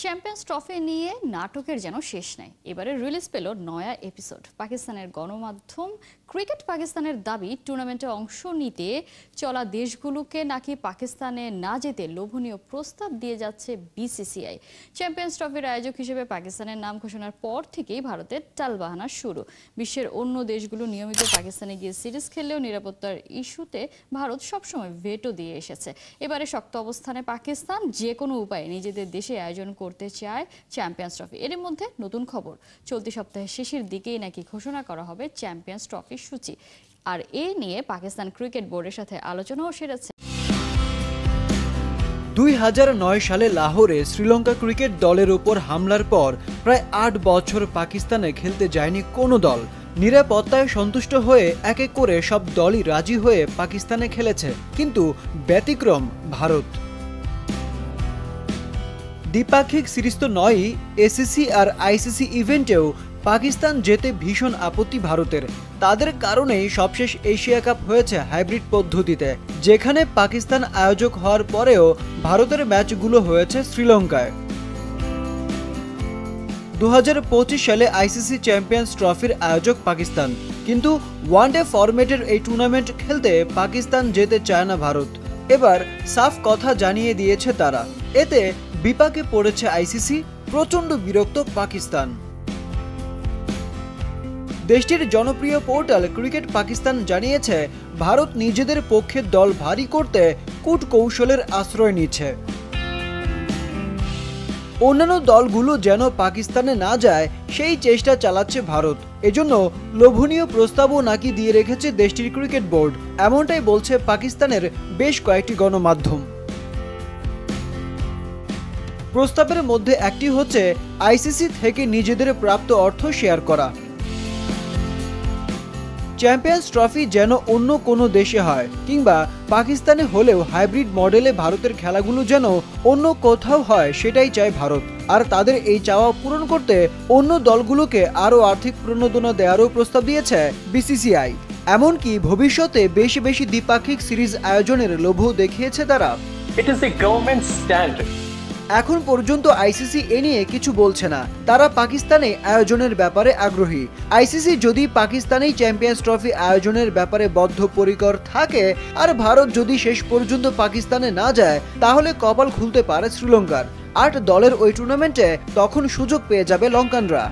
Champions trophy নিয়ে নাটকের যেন শেষ নাই। এবারে রিলিজ পেল নয়া এপিসোড। পাকিস্তানের গণমাধ্যম ক্রিকেট পাকিস্তানের দাবি, টুর্নামেন্টে অংশ নিতে চলা দেশগুলোকে নাকি পাকিস্তানে না যেতে লোভনীয় প্রস্তাব দিয়ে যাচ্ছে বিসিসিআই। চ্যাম্পিয়ন্স ট্রফির আয়োজক হিসেবে পাকিস্তানের নাম ঘোষণার পর থেকেই ভারতের টালবাহানা শুরু। বিশ্বের অন্য দেশগুলো নিয়মিত পাকিস্তানে গিয়ে সিরিজ খেললেও নিরাপত্তার ইস্যুতে ভারত সবসময় ভেটো দিয়ে এসেছে। এবারে শক্ত অবস্থানে পাকিস্তান, যে কোনো উপায়ে নিজেদের দেশে আয়োজন করতে চায় চ্যাম্পিয়ন্স ট্রফি। এর মধ্যে নতুন খবর, চলতি সপ্তাহের শেষের দিকেই নাকি ঘোষণা করা হবে চ্যাম্পিয়ন্স ট্রফির সূচি। আর এ নিয়ে পাকিস্তান ক্রিকেট বোর্ডের সাথে আলোচনাও সেরেছে। 2009 সালে লাহোরে শ্রীলঙ্কা ক্রিকেট দলের উপর হামলার পর প্রায় 8 বছর পাকিস্তানে খেলতে যায়নি কোনো দল। নিরাপত্তায় সন্তুষ্ট হয়ে এক এক করে সব দলই রাজি হয়ে পাকিস্তানে খেলেছে, কিন্তু ব্যতিক্রম ভারত। দ্বিপাক্ষিক সিরিজ তো নয়ই, এসিসি আর আইসিসি ইভেন্টেও পাকিস্তান যেতে ভীষণ আপত্তি ভারতের। তাদের কারণেই সবশেষ এশিয়া কাপ হয়েছে হাইব্রিড পদ্ধতিতে, যেখানে পাকিস্তান আয়োজক হওয়ার পরেও ভারতের ম্যাচগুলো হয়েছে শ্রীলঙ্কায়। 2025 সালে আইসিসি চ্যাম্পিয়ন্স ট্রফির আয়োজক পাকিস্তান, কিন্তু ওয়ানডে ফরম্যাটের এই টুর্নামেন্ট খেলতে পাকিস্তান যেতে চায় না ভারত। এবার সাফ কথা জানিয়ে দিয়েছে তারা। এতে বিপাকে পড়েছে আইসিসি, প্রচণ্ড বিরক্ত পাকিস্তান। দেশটির জনপ্রিয় পোর্টাল ক্রিকেট পাকিস্তান জানিয়েছে, ভারত নিজেদের পক্ষে দল ভারী করতে কূটকৌশলের আশ্রয় নিচ্ছে। অন্যান্য দলগুলো যেন পাকিস্তানে না যায় সেই চেষ্টা চালাচ্ছে ভারত। এজন্য লোভনীয় প্রস্তাবও নাকি দিয়ে রেখেছে দেশটির ক্রিকেট বোর্ড, এমনটাই বলছে পাকিস্তানের বেশ কয়েকটি গণমাধ্যম। প্রস্তাবের মধ্যে একটি হচ্ছে আইসিসি থেকে নিজেদের প্রাপ্ত অর্থ শেয়ার করা। চ্যাম্পিয়ন্স ট্রফি যেন অন্য কোনো দেশে হয়, কিংবা পাকিস্তানে হলেও হাইব্রিড মডেলে ভারতের খেলাগুলো যেন অন্য কোথাও হয়, সেটাই চায় ভারত। আর তাদের এই চাওয়া পূরণ করতে অন্য দলগুলোকে আরও আর্থিক প্রণোদনা দেওয়ারও প্রস্তাব দিয়েছে বিসিসিআই। এমনকি ভবিষ্যতে বেশি বেশি দ্বিপাক্ষিক সিরিজ আয়োজনের লোভও দেখিয়েছে তারা। এখন পর্যন্ত আইসিসি এ নিয়ে কিছু বলছে না। তারা পাকিস্তানে আয়োজনের ব্যাপারে আগ্রহী। আইসিসি যদি পাকিস্তানেই চ্যাম্পিয়ন্স ট্রফি আয়োজনের ব্যাপারে বদ্ধপরিকর থাকে আর ভারত যদি শেষ পর্যন্ত পাকিস্তানে না যায়, তাহলে কপাল খুলতে পারে শ্রীলঙ্কার। 8 দলের ওই টুর্নামেন্টে তখন সুযোগ পেয়ে যাবে লঙ্কানরা।